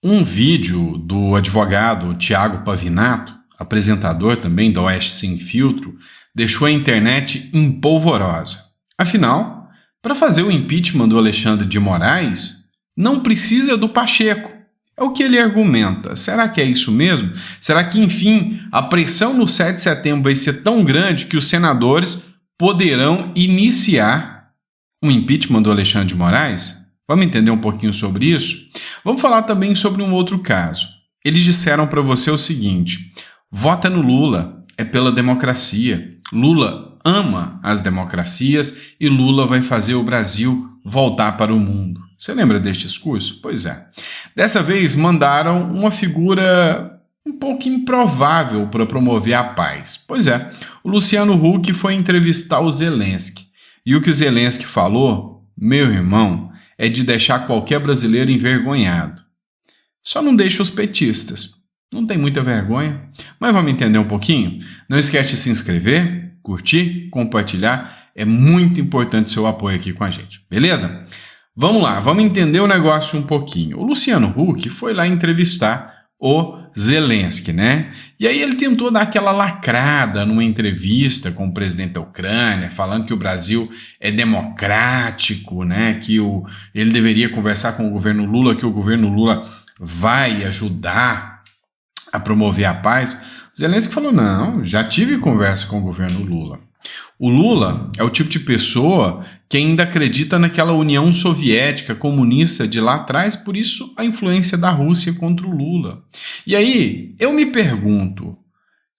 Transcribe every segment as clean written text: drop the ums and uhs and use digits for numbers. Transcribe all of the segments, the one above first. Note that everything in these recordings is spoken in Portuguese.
Um vídeo do advogado Tiago Pavinato, apresentador também da Oeste Sem Filtro, deixou a internet empolvorosa. Afinal, para fazer o impeachment do Alexandre de Moraes, não precisa do Pacheco. É o que ele argumenta. Será que é isso mesmo? Será que, enfim, a pressão no 7 de setembro vai ser tão grande que os senadores poderão iniciar o impeachment do Alexandre de Moraes? Vamos entender um pouquinho sobre isso? Vamos falar também sobre um outro caso. Eles disseram para você o seguinte: vota no Lula, é pela democracia. Lula ama as democracias e Lula vai fazer o Brasil voltar para o mundo. Você lembra deste discurso? Pois é. Dessa vez mandaram uma figura um pouco improvável para promover a paz. Pois é, o Luciano Huck foi entrevistar o Zelensky. E o que o Zelensky falou, meu irmão, é de deixar qualquer brasileiro envergonhado. Só não deixa os petistas. Não tem muita vergonha, mas vamos entender um pouquinho? Não esquece de se inscrever, curtir, compartilhar. É muito importante seu apoio aqui com a gente, beleza? Vamos lá, vamos entender o negócio um pouquinho. O Luciano Huck foi lá entrevistar o Zelensky, né? E aí ele tentou dar aquela lacrada numa entrevista com o presidente da Ucrânia, falando que o Brasil é democrático, né? Que ele deveria conversar com o governo Lula, que o governo Lula vai ajudar a promover a paz. O Zelensky falou, não, já tive conversa com o governo Lula. O Lula é o tipo de pessoa que ainda acredita naquela União Soviética comunista de lá atrás, por isso a influência da Rússia contra o Lula. E aí, eu me pergunto,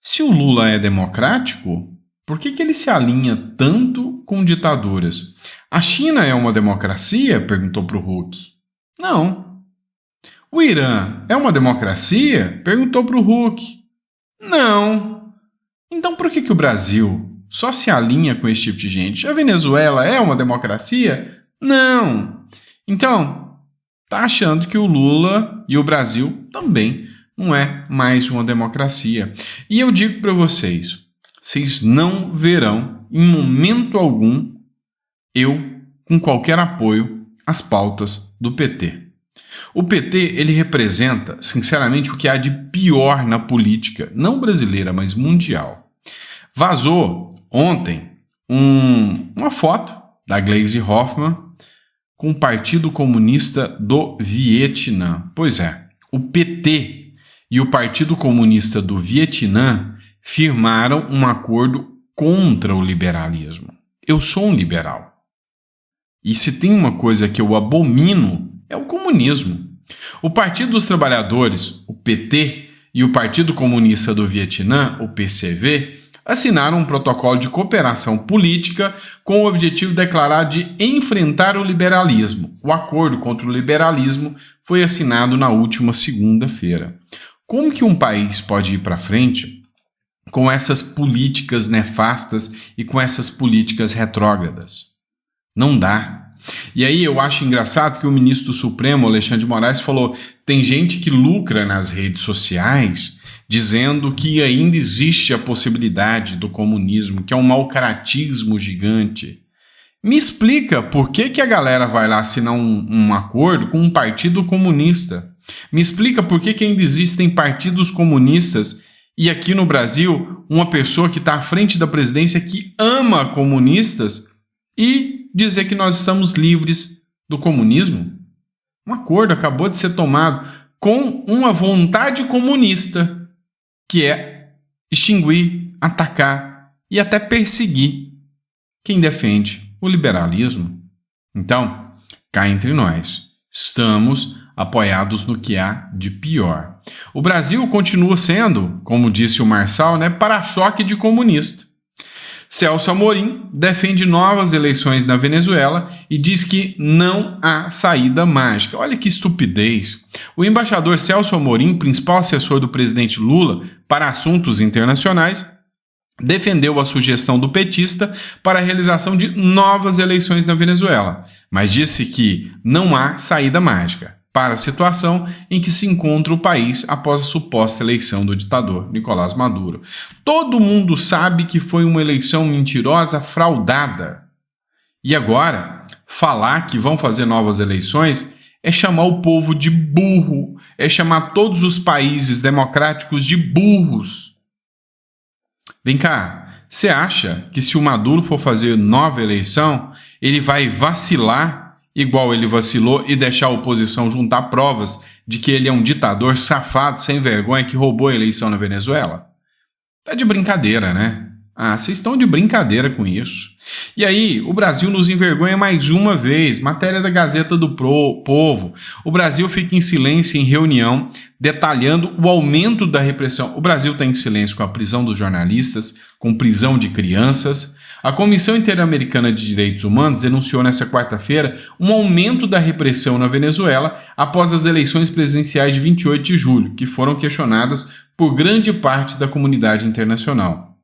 se o Lula é democrático, por que ele se alinha tanto com ditaduras? A China é uma democracia? Perguntou para o Huck. Não. O Irã é uma democracia? Perguntou para o Huck. Não. Então por que o Brasil só se alinha com esse tipo de gente? A Venezuela é uma democracia? Não. Então, tá achando que o Lula e o Brasil também não é mais uma democracia. E eu digo para vocês, vocês não verão em momento algum eu com qualquer apoio às pautas do PT. O PT, ele representa, sinceramente, o que há de pior na política, não brasileira, mas mundial. Vazou ontem uma foto da Gleisi Hoffmann com o Partido Comunista do Vietnã. Pois é, o PT e o Partido Comunista do Vietnã firmaram um acordo contra o liberalismo. Eu sou um liberal. E se tem uma coisa que eu abomino, é o comunismo. O Partido dos Trabalhadores, o PT, e o Partido Comunista do Vietnã, o PCV, assinaram um protocolo de cooperação política com o objetivo declarado de enfrentar o liberalismo. O acordo contra o liberalismo foi assinado na última segunda-feira. Como que um país pode ir para frente com essas políticas nefastas e com essas políticas retrógradas? Não dá. E aí eu acho engraçado que o ministro do Supremo, Alexandre de Moraes, falou: tem gente que lucra nas redes sociais dizendo que ainda existe a possibilidade do comunismo, que é um mau-caratismo gigante. Me explica por que a galera vai lá assinar um acordo com um partido comunista. Me explica por que ainda existem partidos comunistas e aqui no Brasil uma pessoa que está à frente da presidência que ama comunistas e dizer que nós estamos livres do comunismo. Um acordo acabou de ser tomado com uma vontade comunista, que é extinguir, atacar e até perseguir quem defende o liberalismo. Então, cá entre nós, estamos apoiados no que há de pior. O Brasil continua sendo, como disse o Marçal, para-choque de comunista. Celso Amorim defende novas eleições na Venezuela e diz que não há saída mágica. Olha que estupidez. O embaixador Celso Amorim, principal assessor do presidente Lula para assuntos internacionais, defendeu a sugestão do petista para a realização de novas eleições na Venezuela, mas disse que não há saída mágica para a situação em que se encontra o país após a suposta eleição do ditador Nicolás Maduro. Todo mundo sabe que foi uma eleição mentirosa, fraudada. E agora, falar que vão fazer novas eleições é chamar o povo de burro, é chamar todos os países democráticos de burros. Vem cá, você acha que se o Maduro for fazer nova eleição, ele vai vacilar igual ele vacilou e deixar a oposição juntar provas de que ele é um ditador safado, sem vergonha, que roubou a eleição na Venezuela? Tá de brincadeira, né? Ah, vocês estão de brincadeira com isso. E aí, o Brasil nos envergonha mais uma vez. Matéria da Gazeta do Povo. O Brasil fica em silêncio em reunião, detalhando o aumento da repressão. O Brasil está em silêncio com a prisão dos jornalistas, com prisão de crianças. A Comissão Interamericana de Direitos Humanos denunciou nesta quarta-feira um aumento da repressão na Venezuela após as eleições presidenciais de 28 de julho, que foram questionadas por grande parte da comunidade internacional.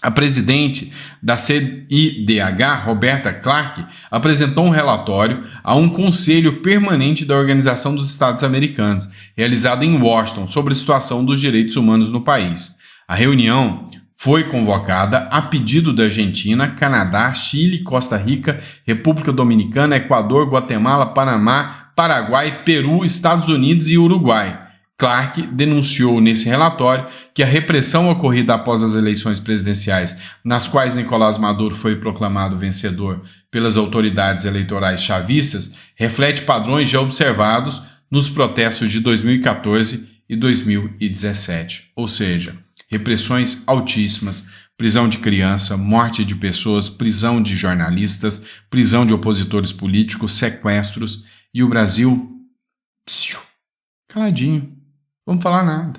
A presidente da CIDH, Roberta Clark, apresentou um relatório a um conselho permanente da Organização dos Estados Americanos, realizado em Washington, sobre a situação dos direitos humanos no país. A reunião foi convocada a pedido da Argentina, Canadá, Chile, Costa Rica, República Dominicana, Equador, Guatemala, Panamá, Paraguai, Peru, Estados Unidos e Uruguai. Clark denunciou nesse relatório que a repressão ocorrida após as eleições presidenciais, nas quais Nicolás Maduro foi proclamado vencedor pelas autoridades eleitorais chavistas, reflete padrões já observados nos protestos de 2014 e 2017. Ou seja, repressões altíssimas, prisão de criança, morte de pessoas, prisão de jornalistas, prisão de opositores políticos, sequestros, e o Brasil caladinho. Vamos falar nada.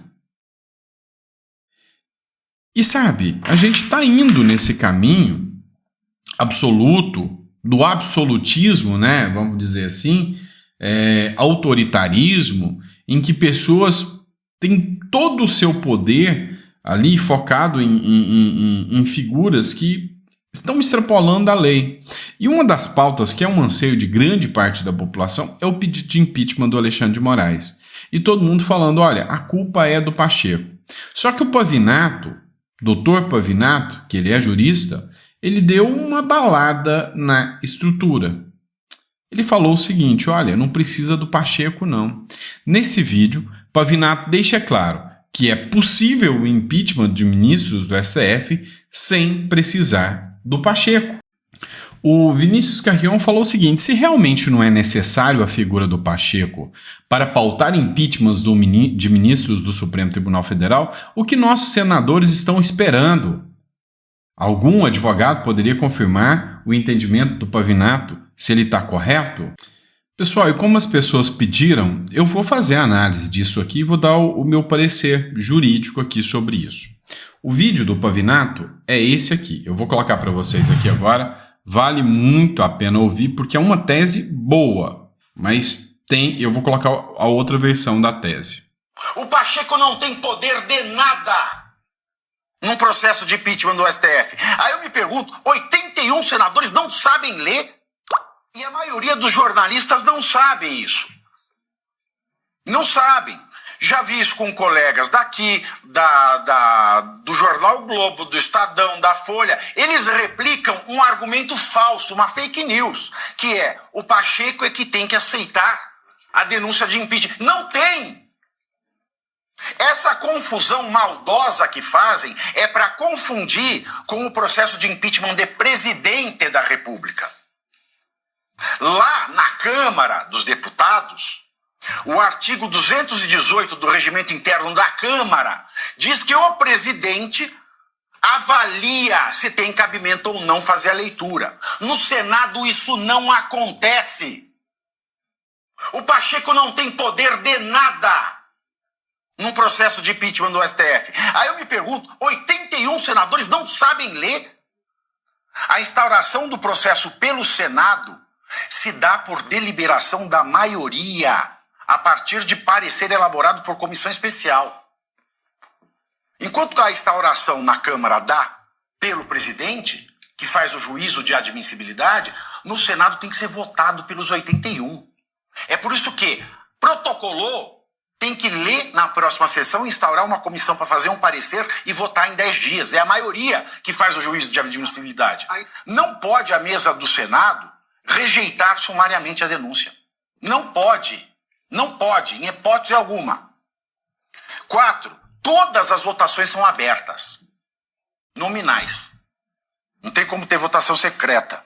E sabe, a gente está indo nesse caminho absoluto, do absolutismo, né? Vamos dizer assim, autoritarismo, em que pessoas têm todo o seu poder ali focado em figuras que estão extrapolando a lei. E uma das pautas que é um anseio de grande parte da população é o pedido de impeachment do Alexandre de Moraes. E todo mundo falando, olha, a culpa é do Pacheco. Só que o Pavinato, doutor Pavinato, que ele é jurista, ele deu uma balada na estrutura. Ele falou o seguinte, olha, não precisa do Pacheco não. Nesse vídeo, Pavinato deixa claro que é possível o impeachment de ministros do STF sem precisar do Pacheco. O Vinícius Carrion falou o seguinte, se realmente não é necessário a figura do Pacheco para pautar impeachments de ministros do Supremo Tribunal Federal, o que nossos senadores estão esperando? Algum advogado poderia confirmar o entendimento do Pavinato, se ele está correto? Pessoal, e como as pessoas pediram, eu vou fazer a análise disso aqui e vou dar o meu parecer jurídico aqui sobre isso. O vídeo do Pavinato é esse aqui. Eu vou colocar para vocês aqui agora. Vale muito a pena ouvir porque é uma tese boa, mas eu vou colocar a outra versão da tese. O Pacheco não tem poder de nada num processo de impeachment do STF. Aí eu me pergunto, 81 senadores não sabem ler? E a maioria dos jornalistas não sabem isso. Não sabem. Já vi isso com colegas daqui, do Jornal o Globo, do Estadão, da Folha. Eles replicam um argumento falso, uma fake news, que é o Pacheco é que tem que aceitar a denúncia de impeachment. Não tem! Essa confusão maldosa que fazem é para confundir com o processo de impeachment de presidente da República. Lá na Câmara dos Deputados, o artigo 218 do Regimento Interno da Câmara diz que o presidente avalia se tem cabimento ou não fazer a leitura. No Senado isso não acontece. O Pacheco não tem poder de nada num processo de impeachment do STF. Aí eu me pergunto, 81 senadores não sabem ler? A instauração do processo pelo Senado se dá por deliberação da maioria, a partir de parecer elaborado por comissão especial. Enquanto a instauração na Câmara dá pelo presidente, que faz o juízo de admissibilidade, no Senado tem que ser votado pelos 81. É por isso que protocolou, tem que ler na próxima sessão e instaurar uma comissão para fazer um parecer e votar em 10 dias. É a maioria que faz o juízo de admissibilidade. Não pode a mesa do Senado rejeitar sumariamente a denúncia. Não pode. Não pode, em hipótese alguma. 4. Todas as votações são abertas. Nominais. Não tem como ter votação secreta.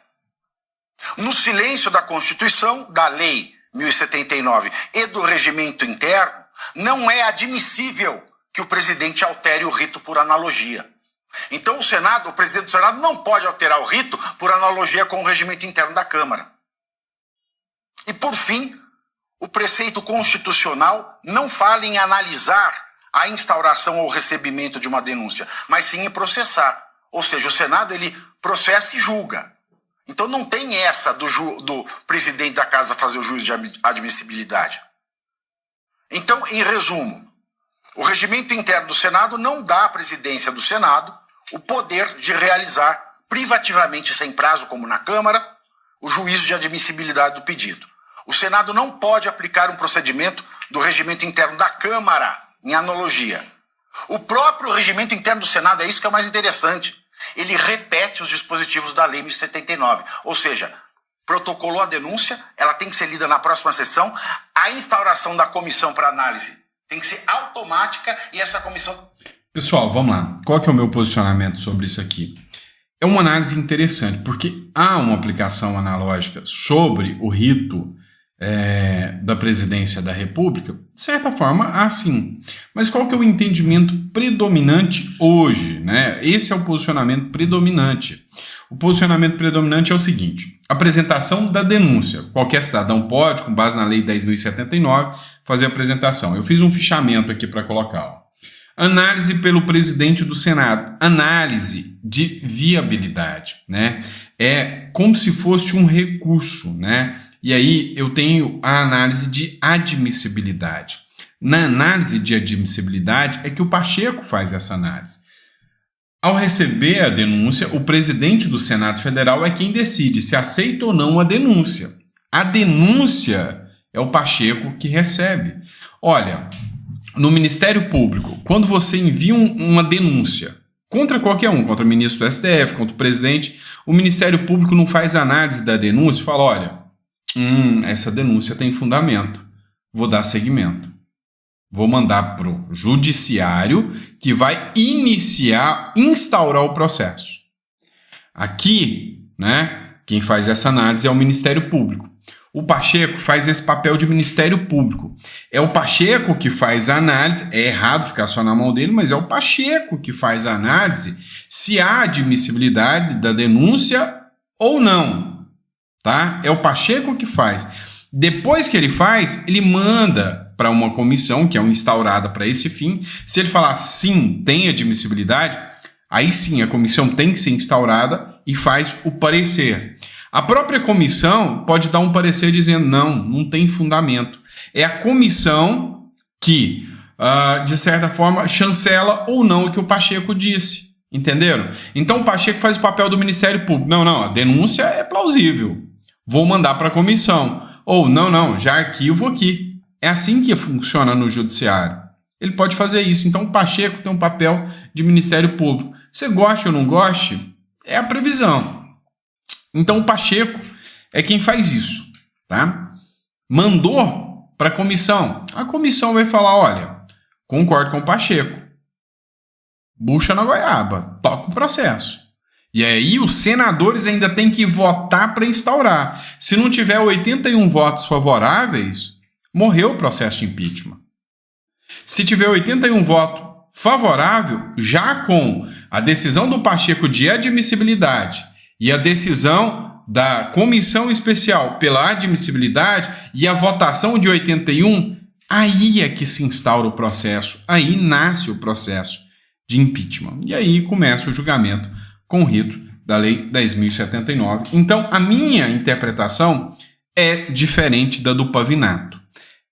No silêncio da Constituição, da Lei 1079 e do regimento interno, não é admissível que o presidente altere o rito por analogia. Então o presidente do Senado não pode alterar o rito por analogia com o regimento interno da Câmara. E por fim, o preceito constitucional não fala em analisar a instauração ou recebimento de uma denúncia, mas sim em processar. Ou seja, o Senado ele processa e julga. Então não tem essa do presidente da casa fazer o juízo de admissibilidade. Então, em resumo, o regimento interno do Senado não dá à presidência do Senado o poder de realizar privativamente, sem prazo, como na Câmara, o juízo de admissibilidade do pedido. O Senado não pode aplicar um procedimento do regimento interno da Câmara, em analogia. O próprio regimento interno do Senado, é isso que é o mais interessante, ele repete os dispositivos da Lei 1079. Ou seja, protocolou a denúncia, ela tem que ser lida na próxima sessão, a instauração da comissão para análise tem que ser automática e essa comissão... Pessoal, vamos lá. Qual que é o meu posicionamento sobre isso aqui? É uma análise interessante, porque há uma aplicação analógica sobre o rito da presidência da República, de certa forma, há sim. Mas qual que é o entendimento predominante hoje, né? Esse é o posicionamento predominante. O posicionamento predominante é o seguinte: apresentação da denúncia. Qualquer cidadão pode, com base na Lei 10.079, fazer a apresentação. Eu fiz um fichamento aqui para colocá-lo. Análise pelo presidente do Senado. Análise de viabilidade, né? É como se fosse um recurso, né? E aí eu tenho a análise de admissibilidade. Na análise de admissibilidade é que o Pacheco faz essa análise. Ao receber a denúncia, o presidente do Senado Federal é quem decide se aceita ou não a denúncia. A denúncia é o Pacheco que recebe. Olha, no Ministério Público, quando você envia uma denúncia contra qualquer um, contra o ministro do STF, contra o presidente, o Ministério Público não faz análise da denúncia e fala, olha, essa denúncia tem fundamento, vou dar seguimento. Vou mandar para o judiciário que vai instaurar o processo. Aqui, né, quem faz essa análise é o Ministério Público. O Pacheco faz esse papel de Ministério Público. É o Pacheco que faz a análise, é errado ficar só na mão dele, mas é o Pacheco que faz a análise se há admissibilidade da denúncia ou não. Tá? É o Pacheco que faz. Depois que ele faz, ele manda para uma comissão que é instaurada para esse fim. Se ele falar sim, tem admissibilidade, aí sim a comissão tem que ser instaurada e faz o parecer. A própria comissão pode dar um parecer dizendo não tem fundamento. É a comissão que, de certa forma, chancela ou não o que o Pacheco disse. Entenderam? Então o Pacheco faz o papel do Ministério Público. Não, a denúncia é plausível. Vou mandar para a comissão. Ou não, já arquivo aqui. É assim que funciona no judiciário. Ele pode fazer isso. Então o Pacheco tem um papel de Ministério Público. Você goste ou não goste, é a previsão. Então o Pacheco é quem faz isso, tá? Mandou para a comissão. A comissão vai falar, olha, concordo com o Pacheco. Bucha na goiaba, toca o processo. E aí os senadores ainda têm que votar para instaurar. Se não tiver 81 votos favoráveis, morreu o processo de impeachment. Se tiver 81 votos favoráveis, já com a decisão do Pacheco de admissibilidade e a decisão da comissão especial pela admissibilidade e a votação de 81, aí é que se instaura o processo, aí nasce o processo de impeachment. E aí começa o julgamento com o rito da Lei 10.079. Então, a minha interpretação é diferente da do Pavinato.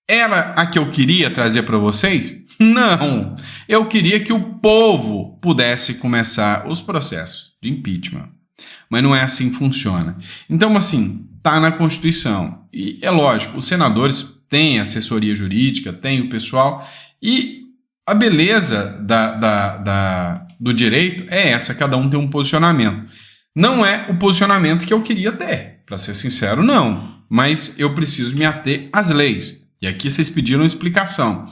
Era a que eu queria trazer para vocês? Não! Eu queria que o povo pudesse começar os processos de impeachment. Mas não é assim que funciona. Então, assim, está na Constituição. E é lógico, os senadores têm assessoria jurídica, têm o pessoal, e a beleza do direito é essa, cada um tem um posicionamento. Não é o posicionamento que eu queria ter, para ser sincero, não. mas eu preciso me ater às leis. E aqui vocês pediram explicação.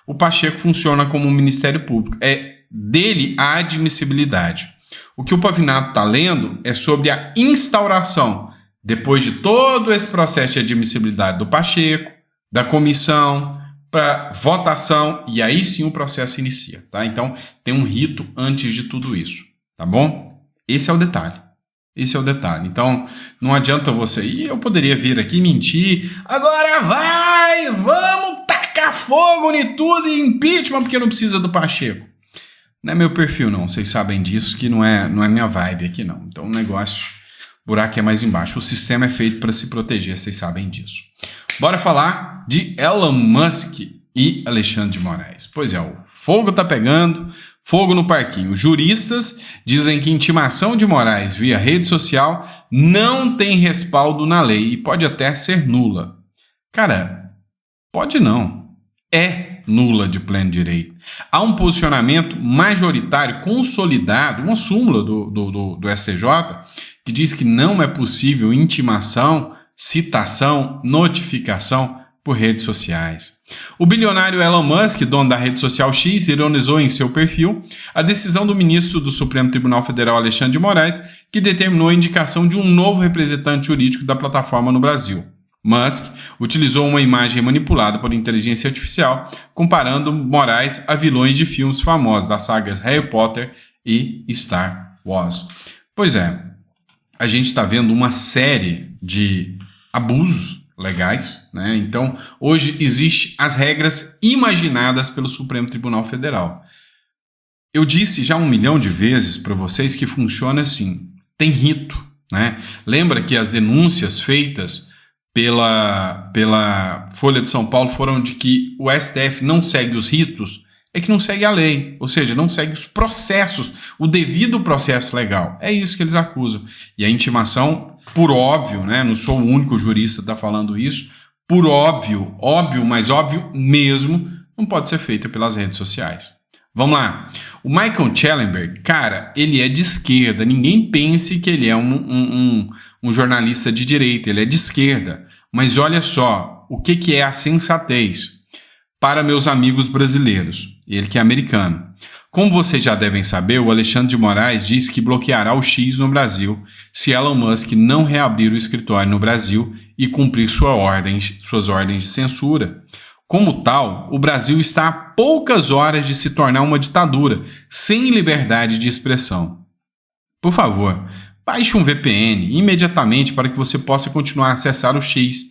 O Pacheco funciona como um Ministério Público. É dele a admissibilidade. O que o Pavinato está lendo é sobre a instauração, depois de todo esse processo de admissibilidade do Pacheco, da comissão, para votação, e aí sim o processo inicia, tá? Então, tem um rito antes de tudo isso, tá bom? Esse é o detalhe. Esse é o detalhe. Então, não adianta você... E eu poderia vir aqui mentir. Agora vamos tacar fogo em tudo e impeachment, porque não precisa do Pacheco. Não é meu perfil, não. Vocês sabem disso, que não é minha vibe aqui, não. Então, o negócio, o buraco é mais embaixo. O sistema é feito para se proteger, vocês sabem disso. Bora falar de Elon Musk e Alexandre de Moraes. Pois é, o fogo tá pegando, fogo no parquinho. Juristas dizem que intimação de Moraes via rede social não tem respaldo na lei e pode até ser nula. Cara, pode não. É nula de pleno direito. Há um posicionamento majoritário consolidado, uma súmula do STJ, que diz que não é possível intimação, citação, notificação por redes sociais. O bilionário Elon Musk, dono da rede social X, ironizou em seu perfil a decisão do ministro do Supremo Tribunal Federal, Alexandre de Moraes, que determinou a indicação de um novo representante jurídico da plataforma no Brasil. Musk utilizou uma imagem manipulada por inteligência artificial, comparando Moraes a vilões de filmes famosos das sagas Harry Potter e Star Wars. Pois é, a gente está vendo uma série de abusos legais, né? Então, hoje existem as regras imaginadas pelo Supremo Tribunal Federal. Eu disse já 1 milhão de vezes para vocês que funciona assim, tem rito, né? Lembra que as denúncias feitas pela Folha de São Paulo foram de que o STF não segue os ritos? É que não segue a lei, ou seja, não segue os processos, o devido processo legal. É isso que eles acusam. E a intimação, por óbvio, né? Não sou o único jurista que está falando isso, por óbvio, mas óbvio mesmo, não pode ser feita pelas redes sociais. Vamos lá. O Michael Schellenberg, cara, ele é de esquerda. Ninguém pense que ele é um jornalista de direita, ele é de esquerda. Mas olha só, o que é a sensatez para meus amigos brasileiros? Ele que é americano. Como vocês já devem saber, o Alexandre de Moraes disse que bloqueará o X no Brasil se Elon Musk não reabrir o escritório no Brasil e cumprir suas ordens de censura. Como tal, o Brasil está a poucas horas de se tornar uma ditadura, sem liberdade de expressão. Por favor, baixe um VPN imediatamente para que você possa continuar a acessar o X,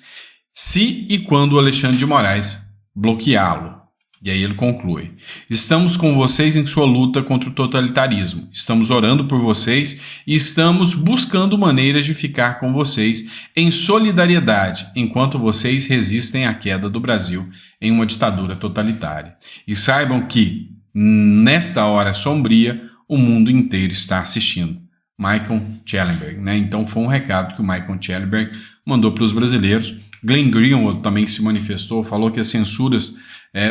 se e quando o Alexandre de Moraes bloqueá-lo. E aí ele conclui: estamos com vocês em sua luta contra o totalitarismo, estamos orando por vocês e estamos buscando maneiras de ficar com vocês em solidariedade, enquanto vocês resistem à queda do Brasil em uma ditadura totalitária. E saibam que, nesta hora sombria, o mundo inteiro está assistindo. Michael Schellenberg, né? Então foi um recado que o Michael Schellenberg mandou para os brasileiros. Glenn Greenwald também se manifestou, falou que as censuras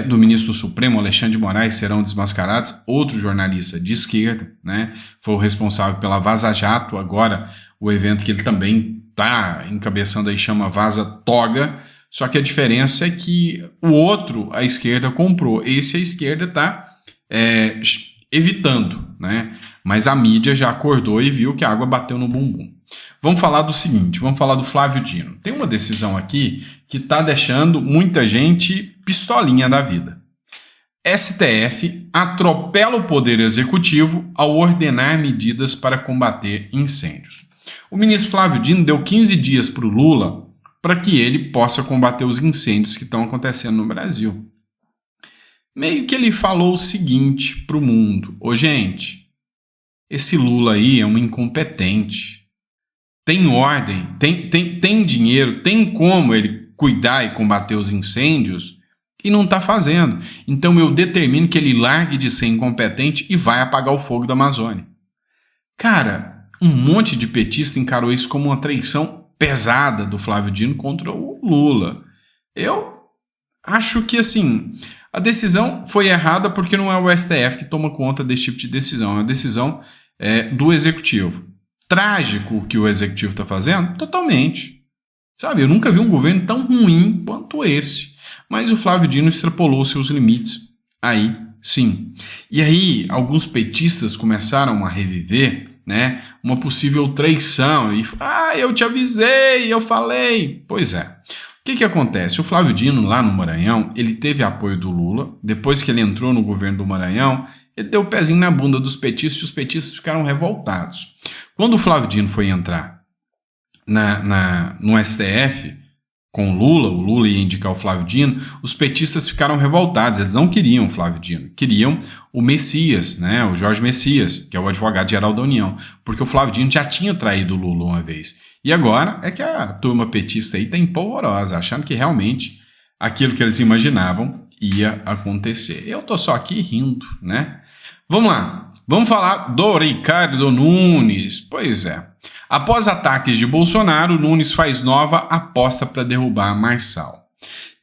do ministro Supremo, Alexandre de Moraes, serão desmascaradas. Outro jornalista de esquerda, né, foi o responsável pela Vaza Jato, agora o evento que ele também está encabeçando aí chama Vaza Toga, só que a diferença é que o outro, a esquerda comprou, esse a esquerda está evitando, né, mas a mídia já acordou e viu que a água bateu no bumbum. Vamos falar do seguinte, vamos falar do Flávio Dino. Tem uma decisão aqui que está deixando muita gente pistolinha da vida. STF atropela o Poder Executivo ao ordenar medidas para combater incêndios. O ministro Flávio Dino deu 15 dias para o Lula para que ele possa combater os incêndios que estão acontecendo no Brasil. Meio que ele falou o seguinte para o mundo: ô gente, esse Lula aí é um incompetente. Tem ordem, tem dinheiro, tem como ele cuidar e combater os incêndios e não está fazendo. Então eu determino que ele largue de ser incompetente e vai apagar o fogo da Amazônia. Cara, um monte de petista encarou isso como uma traição pesada do Flávio Dino contra o Lula. Eu acho que, assim, a decisão foi errada porque não é o STF que toma conta desse tipo de decisão. É uma decisão do Executivo. Trágico o que o Executivo está fazendo? Totalmente. Sabe, eu nunca vi um governo tão ruim quanto esse. Mas o Flávio Dino extrapolou seus limites. Aí, sim. E aí, alguns petistas começaram a reviver, né, uma possível traição. E, eu te avisei, eu falei. Pois é. O que acontece? O Flávio Dino, lá no Maranhão, ele teve apoio do Lula. Depois que ele entrou no governo do Maranhão, ele deu o pezinho na bunda dos petistas e os petistas ficaram revoltados. Quando o Flávio Dino foi entrar no STF com o Lula ia indicar o Flávio Dino, os petistas ficaram revoltados, eles não queriam o Flávio Dino, queriam o Messias, né, o Jorge Messias, que é o advogado-geral da União, porque o Flávio Dino já tinha traído o Lula uma vez. E agora é que a turma petista aí está empolvorosa, achando que realmente aquilo que eles imaginavam ia acontecer. Eu tô só aqui rindo, né? Vamos lá, vamos falar do Ricardo Nunes. Pois é. Após ataques de Bolsonaro, Nunes faz nova aposta para derrubar Marçal.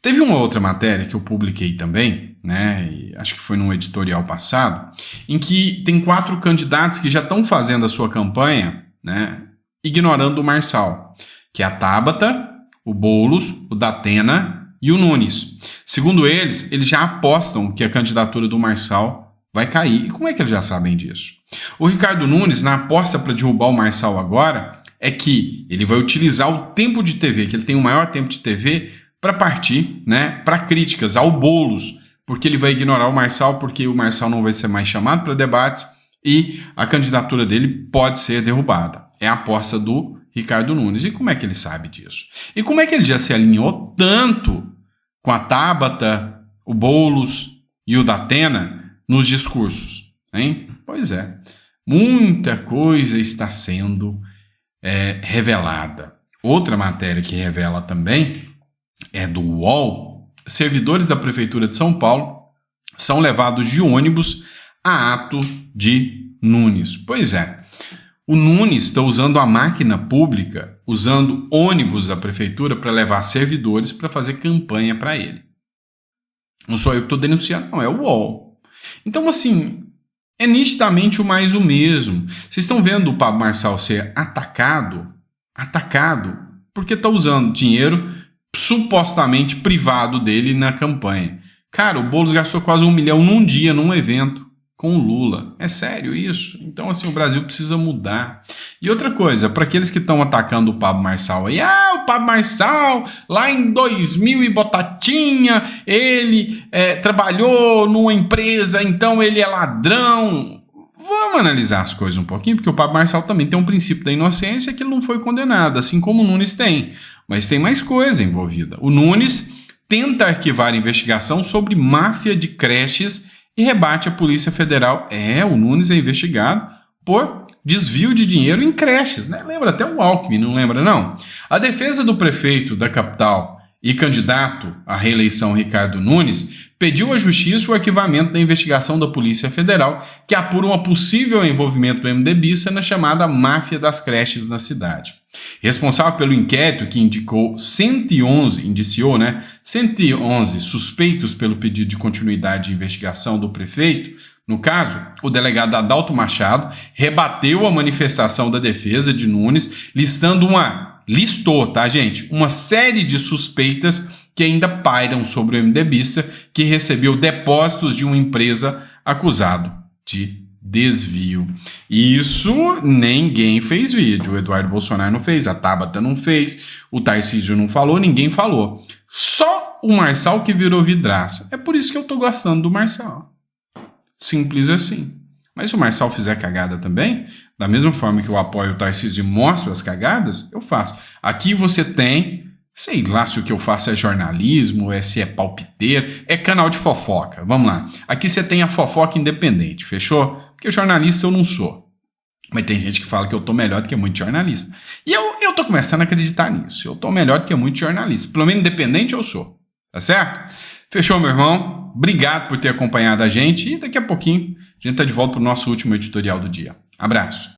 Teve uma outra matéria que eu publiquei também, né? E acho que foi num editorial passado, em que tem 4 candidatos que já estão fazendo a sua campanha, né? Ignorando o Marçal, que é a Tabata, o Boulos, o Datena e o Nunes. Segundo eles já apostam que a candidatura do Marçal vai cair. E como é que eles já sabem disso? O Ricardo Nunes, na aposta para derrubar o Marçal agora, é que ele vai utilizar o tempo de TV, que ele tem o maior tempo de TV, para partir, né, para críticas ao Boulos, porque ele vai ignorar o Marçal, porque o Marçal não vai ser mais chamado para debates e a candidatura dele pode ser derrubada. É a aposta do Ricardo Nunes. E como é que ele sabe disso? E como é que ele já se alinhou tanto com a Tabata, o Boulos e o Datena nos discursos, hein? Pois é, muita coisa está sendo revelada. Outra matéria que revela também é do UOL. Servidores da Prefeitura de São Paulo são levados de ônibus a ato de Nunes. Pois é, o Nunes está usando a máquina pública, usando ônibus da Prefeitura para levar servidores para fazer campanha para ele. Não sou eu que estou denunciando, não, é o UOL. Então, assim, é nitidamente o mais o mesmo. Vocês estão vendo o Pablo Marçal ser atacado porque está usando dinheiro supostamente privado dele na campanha. Cara, o Boulos gastou quase 1 milhão num dia, num evento, com o Lula. É sério isso? Então, assim, o Brasil precisa mudar. E outra coisa, para aqueles que estão atacando o Pablo Marçal aí, o Pablo Marçal, lá em 2000 e botatinha, ele trabalhou numa empresa, então ele é ladrão. Vamos analisar as coisas um pouquinho, porque o Pablo Marçal também tem um princípio da inocência que ele não foi condenado, assim como o Nunes tem. Mas tem mais coisa envolvida. O Nunes tenta arquivar a investigação sobre máfia de creches e rebate a Polícia Federal. O Nunes é investigado por desvio de dinheiro em creches, né? Lembra até o Alckmin, não lembra não? A defesa do prefeito da capital e candidato à reeleição Ricardo Nunes pediu à Justiça o arquivamento da investigação da Polícia Federal que apura um possível envolvimento do MDBista na chamada máfia das creches na cidade. Responsável pelo inquérito que indiciou 111 suspeitos pelo pedido de continuidade de investigação do prefeito, no caso, o delegado Adalto Machado rebateu a manifestação da defesa de Nunes, listou, tá, gente? Uma série de suspeitas que ainda pairam sobre o MDBista, que recebeu depósitos de uma empresa acusado de desvio. Isso ninguém fez vídeo. O Eduardo Bolsonaro não fez, a Tabata não fez, o Tarcísio não falou, ninguém falou. Só o Marçal que virou vidraça. É por isso que eu tô gostando do Marçal. Simples assim. Mas se o Marçal fizer cagada também, da mesma forma que eu apoio o Tarcísio e mostro as cagadas, eu faço. Aqui você tem, sei lá se o que eu faço é jornalismo, se é palpiteiro, é canal de fofoca. Vamos lá. Aqui você tem a fofoca independente, fechou? Porque jornalista eu não sou. Mas tem gente que fala que eu tô melhor do que muito jornalista. E eu tô começando a acreditar nisso. Eu tô melhor do que muito jornalista. Pelo menos independente eu sou. Tá certo? Fechou, meu irmão? Obrigado por ter acompanhado a gente. E daqui a pouquinho a gente tá de volta pro nosso último editorial do dia. Abraço.